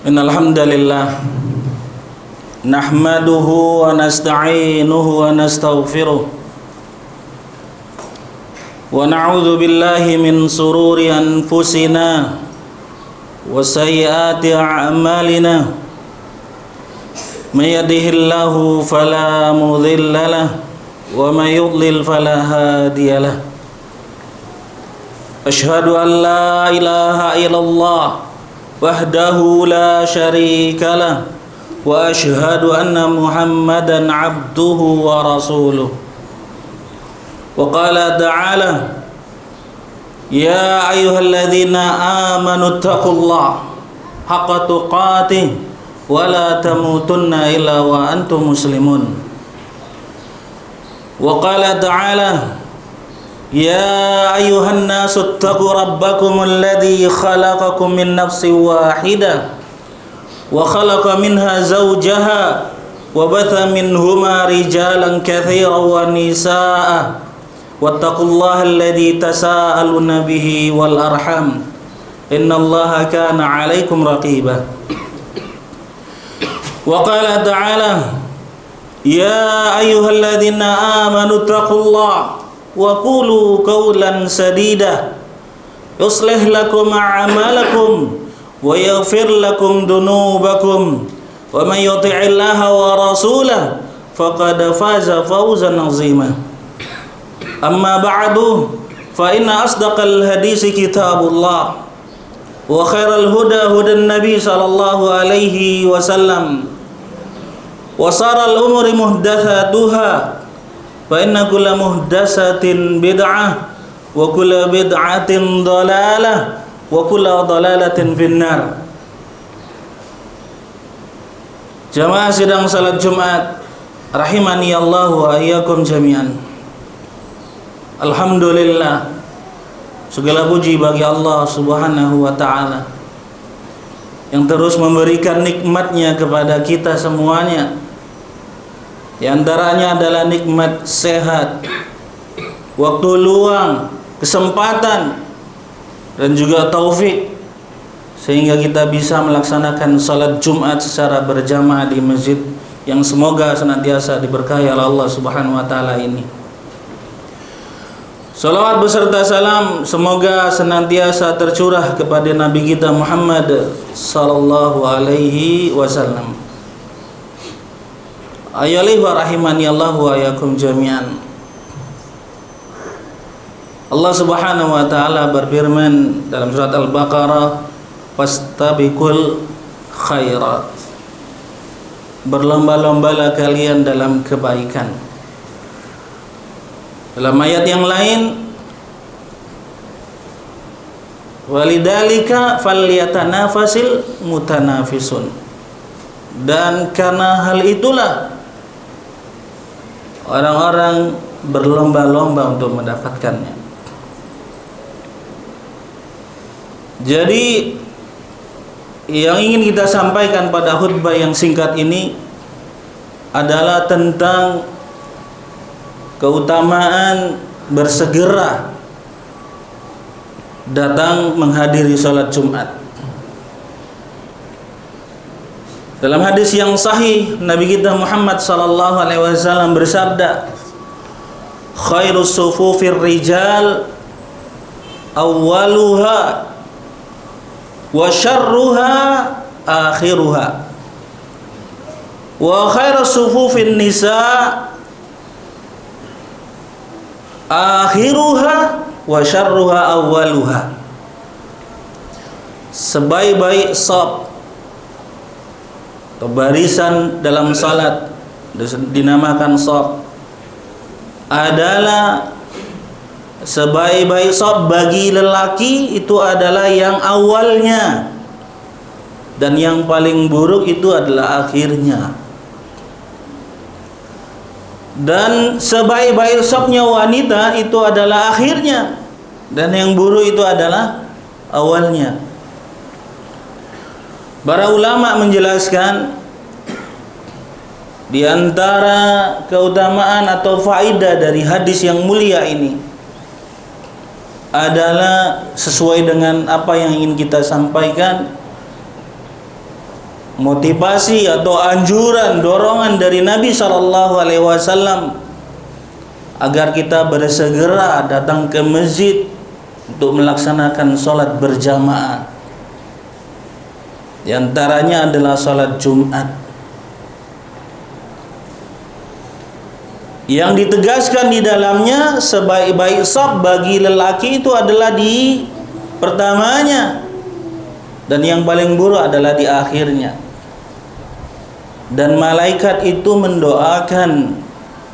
Innal hamdalillah nahmaduhu wa nasta'inuhu wa nastaghfiruh wa na'udzu billahi min sururi anfusina wa sayyiati a'malina may yahdihillahu fala mudilla lahu wa may yudlil fala hadiya lahu. Asyhadu an la ilaha illallah wahdahu la syarika lah wa asyhadu anna Muhammadan abduhu wa rasuluh. Wa qala ta'ala ya ayyuhalladzina amanu taqullaha haqqa tuqatih wa la tamutunna illa wa antum muslimun. Wa qala ta'ala ya ayyuhan nasu ittaqu rabbakumul ladzi khalaqakum min nafsin wahidah wa khalaqa minha zawjaha wa batha minhuma rijalan katsiran wa nisaa'a wattaqullaha alladzi tasaaluna bihi wal arham innallaha kana 'alaikum raqiba. Wa qala ta'ala ya ayyuhalladzina amanu ittaqullaha wa qulu qawlan sadida yuslih lakum a'malakum wa yaghfir lakum dunubakum wa man yuti'illaha wa rasulahu faqad faza fawzan 'azima. Amma ba'du fa inna asdaqal hadisi kitabullah wa khairal huda hudan nabi sallallahu alaihi wasallam wa saral umuri muhdatsatuha fa inna kulla muhdatsatin bid'ah wa kulla bid'atin dhalalah wa kulla dhalalatin finnar. Jamaah sidang salat Jumat rahimani Allah wa iyyakum jami'an. Alhamdulillah, segala puji bagi Allah Subhanahu wa taala yang terus memberikan nikmatnya kepada kita semuanya. Di antaranya adalah nikmat sehat, waktu luang, kesempatan, dan juga taufik sehingga kita bisa melaksanakan salat Jumat secara berjamaah di masjid yang semoga senantiasa diberkahi oleh Allah Subhanahu wa taala ini. Salawat beserta salam semoga senantiasa tercurah kepada Nabi kita Muhammad sallallahu alaihi wasallam. Ayolih wa rahimani Allah wa yakum jami'an. Allah Subhanahu wa ta'ala berfirman dalam surat Al-Baqarah, fastabiqul khairat, berlomba-lombalah kalian dalam kebaikan. Dalam ayat yang lain, walidzalika falyatanafasil mutanafisun, dan karena hal itulah orang-orang berlomba-lomba untuk mendapatkannya. Jadi yang ingin kita sampaikan pada khutbah yang singkat ini adalah tentang keutamaan bersegera datang menghadiri salat Jumat. Dalam hadis yang sahih, Nabi kita Muhammad sallallahu alaihi wasallam bersabda, khairus sufufir rijal awwaluha wa syarruha akhiruha wa khairus sufufin nisa akhiruha wa syarruha awwaluha. Sebaik-baik shaf atau barisan dalam salat dinamakan shaf adalah sebaik-baik shaf bagi lelaki itu adalah yang awalnya, dan yang paling buruk itu adalah akhirnya. Dan sebaik-baik shafnya wanita itu adalah akhirnya, dan yang buruk itu adalah awalnya. Para ulama menjelaskan di antara keutamaan atau faidah dari hadis yang mulia ini adalah sesuai dengan apa yang ingin kita sampaikan, motivasi atau anjuran, dorongan dari Nabi Shallallahu Alaihi Wasallam agar kita bersegera datang ke masjid untuk melaksanakan sholat berjamaah. Di antaranya adalah sholat Jumat. Yang ditegaskan di dalamnya sebaik-baik shaf bagi lelaki itu adalah di pertamanya, dan yang paling buruk adalah di akhirnya. Dan malaikat itu mendoakan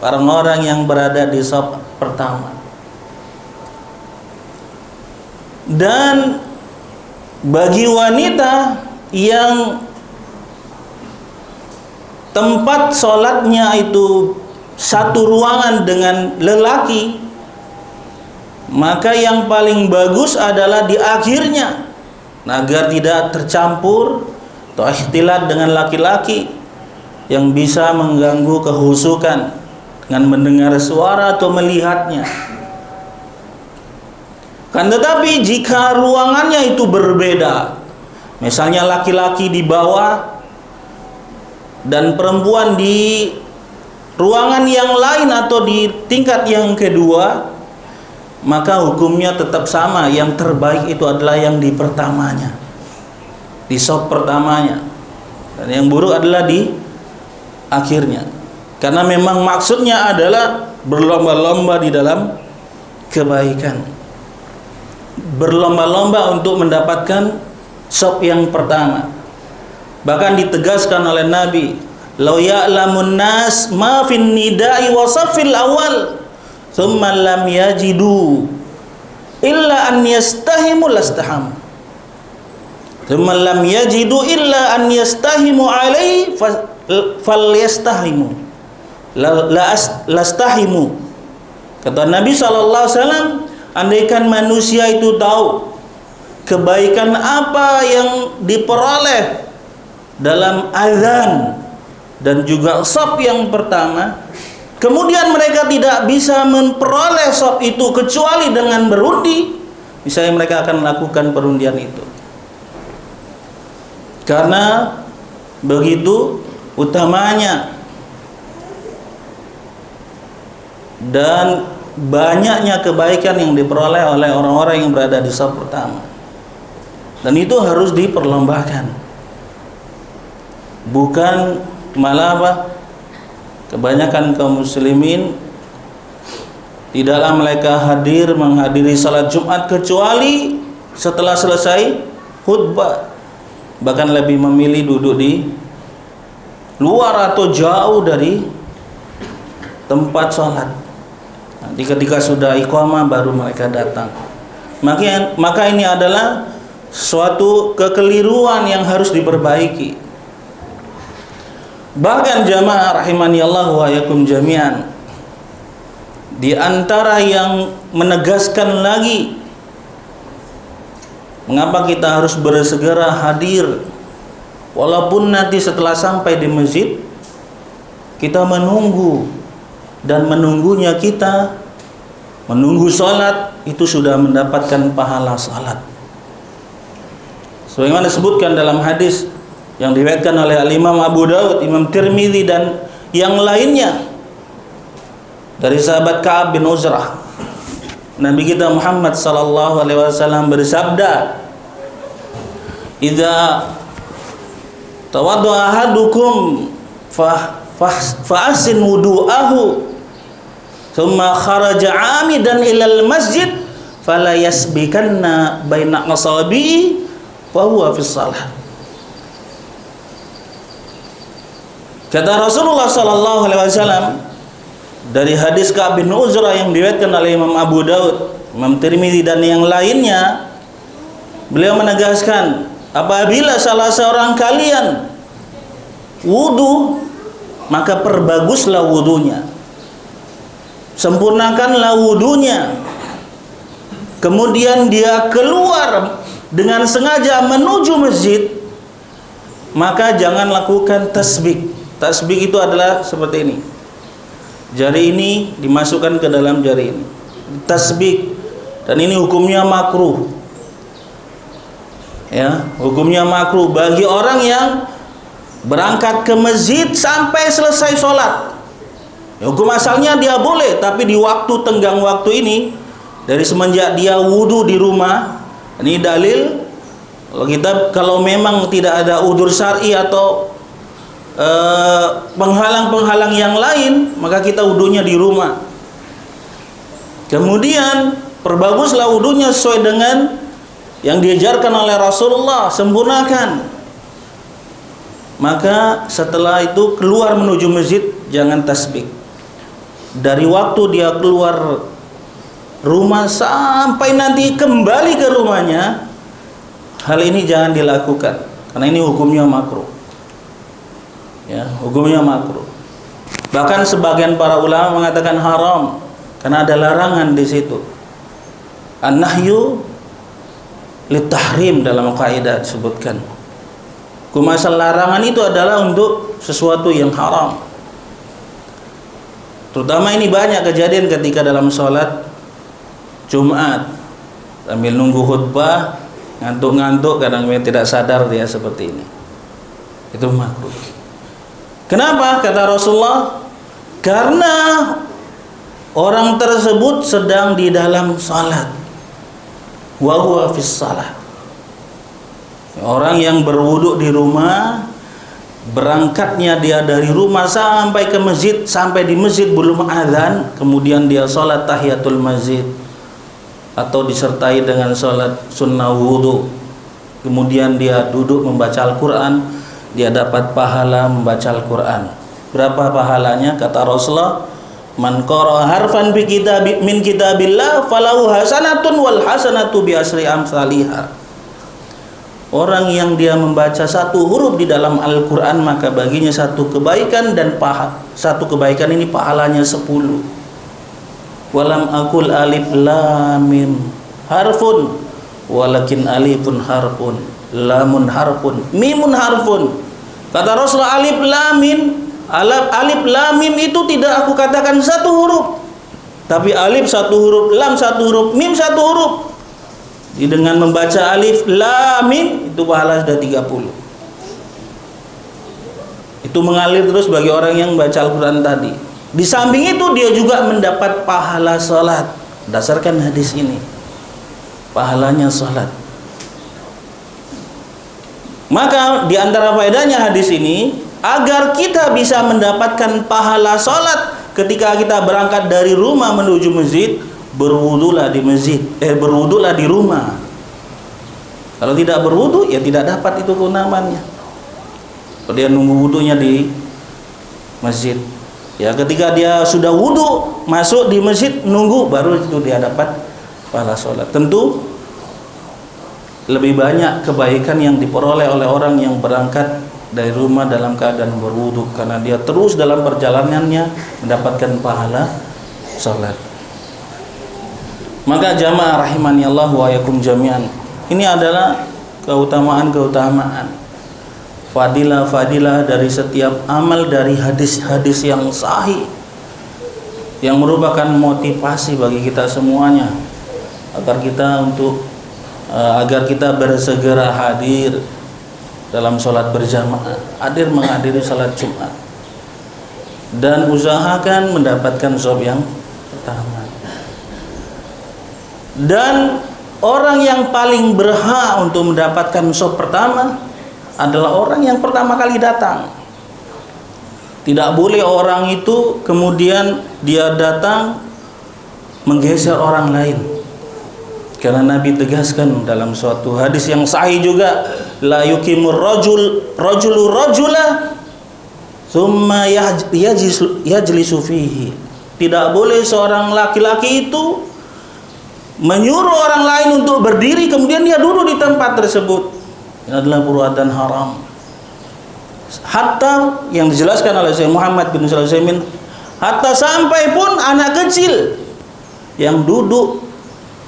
orang-orang yang berada di shaf pertama. Dan bagi wanita yang tempat sholatnya itu satu ruangan dengan lelaki, maka yang paling bagus adalah di akhirnya, agar tidak tercampur atau ikhtilat dengan laki-laki yang bisa mengganggu kehusukan dengan mendengar suara atau melihatnya. Kan tetapi jika ruangannya itu berbeda, misalnya laki-laki di bawah dan perempuan di ruangan yang lain atau di tingkat yang kedua, maka hukumnya tetap sama. Yang terbaik itu adalah yang di pertamanya, di shaf pertamanya, dan yang buruk adalah di akhirnya. Karena memang maksudnya adalah berlomba-lomba di dalam kebaikan, berlomba-lomba untuk mendapatkan shaf yang pertama. Bahkan ditegaskan oleh Nabi, "Lau ya'lamun nas ma fin nida'i wa safil awal, thumma lam yajidu illa an yastahimu lastaham. Thumma lam yajidu illa an yastahimu alaihi falyastahimu lastahimu." Kata Nabi SAW, andaikan manusia itu tahu kebaikan apa yang diperoleh dalam azan dan juga shaf yang pertama, kemudian mereka tidak bisa memperoleh shaf itu kecuali dengan berundi, misalnya mereka akan melakukan perundian itu. Karena begitu utamanya dan banyaknya kebaikan yang diperoleh oleh orang-orang yang berada di shaf pertama, dan itu harus diperlombakan. Bukan malah apa, kebanyakan kaum muslimin tidaklah mereka menghadiri salat Jumat kecuali setelah selesai khutbah, bahkan lebih memilih duduk di luar atau jauh dari tempat sholat. Nanti ketika sudah iqamah baru mereka datang. Maka ini adalah suatu kekeliruan yang harus diperbaiki. Bahkan jamaah rahimani Allah wa yakum jami'an, di antara yang menegaskan lagi mengapa kita harus bersegera hadir, walaupun nanti setelah sampai di masjid kita menunggu, dan menunggunya kita menunggu sholat itu sudah mendapatkan pahala sholat. Sebagaimana disebutkan dalam hadis yang diriwayatkan oleh Imam Abu Daud, Imam Tirmidzi dan yang lainnya dari sahabat Ka'ab bin Uzrah, Nabi kita Muhammad sallallahu alaihi wasallam bersabda, "Idza tawaddaa ahadukum fa ahsin wudu'ahu, thumma kharaja 'amidan ilal masjid fala yasbikanna baina asabi'i fa huwa fi shalah." Kata Rasulullah sallallahu alaihi wasallam dari hadis Ka'ab bin Uzrah yang diriwayatkan oleh Imam Abu Daud, Imam Tirmidzi dan yang lainnya, beliau menegaskan, apabila salah seorang kalian wudu, maka perbaguslah wudunya, sempurnakanlah wudunya, kemudian dia keluar dengan sengaja menuju masjid, maka jangan lakukan tasbih. Tasbih itu adalah seperti ini, jari ini dimasukkan ke dalam jari ini, tasbih, dan ini hukumnya makruh. Ya, hukumnya makruh bagi orang yang berangkat ke masjid sampai selesai sholat. Hukum asalnya dia boleh, tapi di waktu tenggang waktu ini, dari semenjak dia wudu di rumah, ini dalil. Kalau memang tidak ada udzur syar'i atau penghalang-penghalang yang lain, maka kita wudunya di rumah. Kemudian perbaguslah wudunya sesuai dengan yang diajarkan oleh Rasulullah, sempurnakan. Maka setelah itu keluar menuju masjid, jangan tasbih. Dari waktu dia keluar rumah sampai nanti kembali ke rumahnya, hal ini jangan dilakukan, karena ini hukumnya makruh. Ya, hukumnya makruh. Bahkan sebagian para ulama mengatakan haram, karena ada larangan di situ. An-nahyu litahrim dalam kaidah disebutkan. Hukum asal larangan itu adalah untuk sesuatu yang haram. Terutama ini banyak kejadian ketika dalam sholat Jumat, sambil nunggu khutbah, ngantuk-ngantuk, kadang tidak sadar dia seperti ini. Itu makruh. Kenapa? Kata Rasulullah, karena orang tersebut sedang di dalam salat. Wa huwa fis salah. Orang yang berwudu di rumah, berangkatnya dia dari rumah sampai ke masjid, sampai di masjid belum azan, kemudian dia salat tahiyatul masjid atau disertai dengan salat sunnah wudu. Kemudian dia duduk membaca Al-Qur'an, dia dapat pahala membaca Al-Qur'an. Berapa pahalanya? Kata Rasulullah, man qara'a harfan min kitabillah falahu hasanatun wal hasanatu bi asri amsalihha. Orang yang dia membaca satu huruf di dalam Al-Qur'an, maka baginya satu kebaikan, dan satu kebaikan ini pahalanya 10. Walam aqul alif lam mim harfun walakin alifun harfun lamun harfun mimun harfun. Kata Rasulullah, alif lam mim itu tidak aku katakan satu huruf, tapi alif satu huruf, lam satu huruf, mim satu huruf. Dengan membaca alif lam mim itu pahala sudah 30. Itu mengalir terus bagi orang yang baca Al-Quran tadi. Di samping itu dia juga mendapat pahala sholat. Berdasarkan hadis ini, pahalanya sholat. Maka di antara faedahnya hadis ini, agar kita bisa mendapatkan pahala sholat ketika kita berangkat dari rumah menuju masjid, berwudulah di masjid, berwudulah di rumah. Kalau tidak berwudu, ya tidak dapat itu keutamannya. Dia nunggu wudunya di masjid. Ya, ketika dia sudah wudu, masuk di masjid, nunggu, baru itu dia dapat pahala sholat. Tentu lebih banyak kebaikan yang diperoleh oleh orang yang berangkat dari rumah dalam keadaan berwudu, karena dia terus dalam perjalanannya mendapatkan pahala sholat. Maka jamaah rahimani Allah wa yakum jami'an, ini adalah keutamaan-keutamaan, fadilah-fadilah dari setiap amal, dari hadis-hadis yang sahih, yang merupakan motivasi bagi kita semuanya agar kita bersegera hadir dalam sholat berjamaah, hadir menghadiri sholat Jumat, dan usahakan mendapatkan shop yang pertama. Dan orang yang paling berhak untuk mendapatkan shop pertama adalah orang yang pertama kali datang. Tidak boleh orang itu kemudian dia datang menggeser orang lain, karena Nabi tegaskan dalam suatu hadis yang sahih juga, la yuqimur rajulu rajula thumma yajlisu fihi. Tidak boleh seorang laki-laki itu menyuruh orang lain untuk berdiri kemudian dia duduk di tempat tersebut. Ini adalah perbuatan haram. Hatta yang dijelaskan oleh Syekh Muhammad bin Shalih Al-Utsaimin, hatta sampai pun anak kecil yang duduk,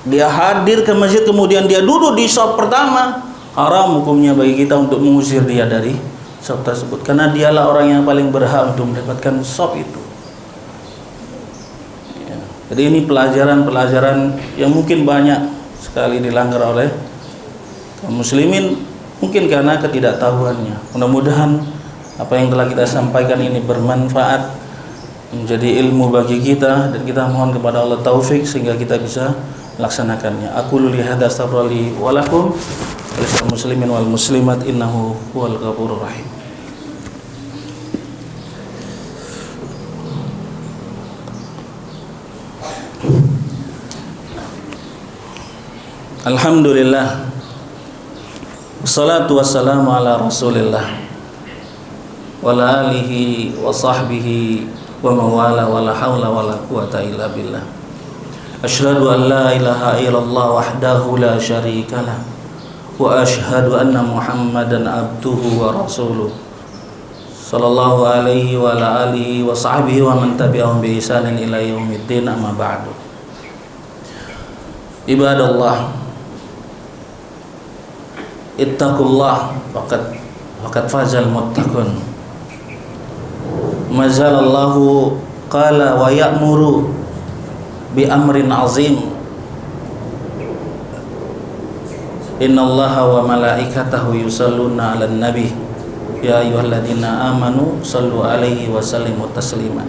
dia hadir ke masjid kemudian dia duduk di shop pertama, haram hukumnya bagi kita untuk mengusir dia dari shop tersebut, karena dialah orang yang paling berhak untuk mendapatkan shop itu. Jadi ini pelajaran-pelajaran yang mungkin banyak sekali dilanggar oleh kaum muslimin, mungkin karena ketidaktahuannya. Mudah-mudahan apa yang telah kita sampaikan ini bermanfaat, menjadi ilmu bagi kita, dan kita mohon kepada Allah taufik sehingga kita bisa melaksanakannya. Aku li hadza astaghfirullahi wa lakum wa muslimin wal muslimat innahu huwal ghafurur rahim. Alhamdulillah, wassalatu wassalamu ala rasulillah wa ala alihi wa sahbihi wa mawala wa la hawla wa la quwata illa billah. Asyhadu an la ilaha illallah wahdahu la syarika lah, wa asyhadu anna Muhammadan abduhu wa rasuluh sallallahu alaihi wa ala alihi wa sahbihi wa man tabi'ahum bi ihsanin ila yaumiddin, amma ba'du. Ibadallah, ittaqullah faqad fazal muttaqun. Mazalallahu qala wa ya'muru bi amrin azim. Innallaha wa malaikatahu yusalluna 'alan nabi ya ayyuhalladzina amanu sallu 'alaihi wa sallimu taslima.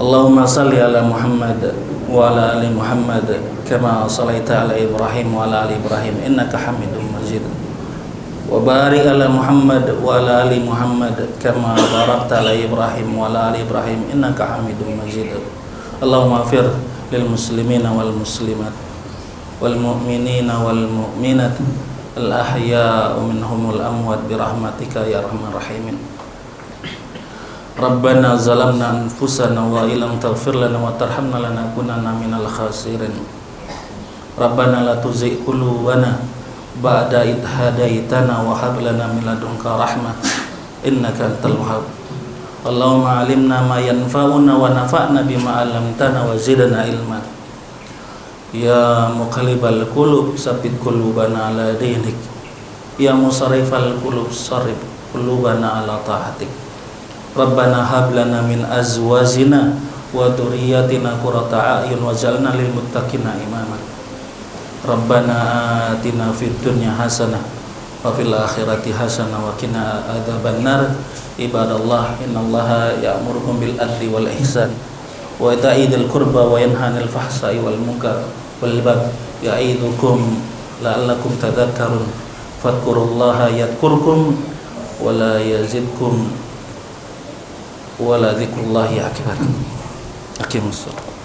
Allahumma salli ala Muhammad wa ala ali Muhammad kama shallaita ala Ibrahim wa ala ali Ibrahim innaka Hamidum Majid. Wa barik ala Muhammad wa ala ali Muhammad kama barakta ala Ibrahim wa ala ali Ibrahim innaka Hamidum Majid. Allahumma ighfir lil muslimina wal muslimat wal mu'minina wal mu'minat al ahya'u minhumul amwat bi rahmatika ya arhamar rahimin. Rabbana zalamna anfusana wa illam taghfir lana wa tarhamna lanakunanna minal khasirin. Rabbana la tuzigh qulubana ba'da idh hadaitana wa hab lana min ladunka rahmah innaka antal wahhab. Allahumma 'allimna ma yanfa'una wa nafa'na bima 'allamtana wa zidna ilma. Ya muqallibal qulub tsabbit qulubana 'ala dinik. Ya musarrifal qulub sarrif qulubana 'ala ta'atik. Rabbana hab lana min azwajina wa dhurriyyatina qurrata a'yun waj'alna lil muttaqina imama. Rabbana atina fid dunya hasanah wa fil akhirati hasanah wa qina adzabannar. Ibadallah, innallaha ya'murukum bil adli wal ihsan wa ita'i dzil qurba wa yanha 'anil fahsai wal munkar wal baghi ya'idzukum la'allakum tadhakkarun. Fadhkurullaha yadhkurkum wa la yazidkum wa la dzikrullahi akbar. Aqimus shalah.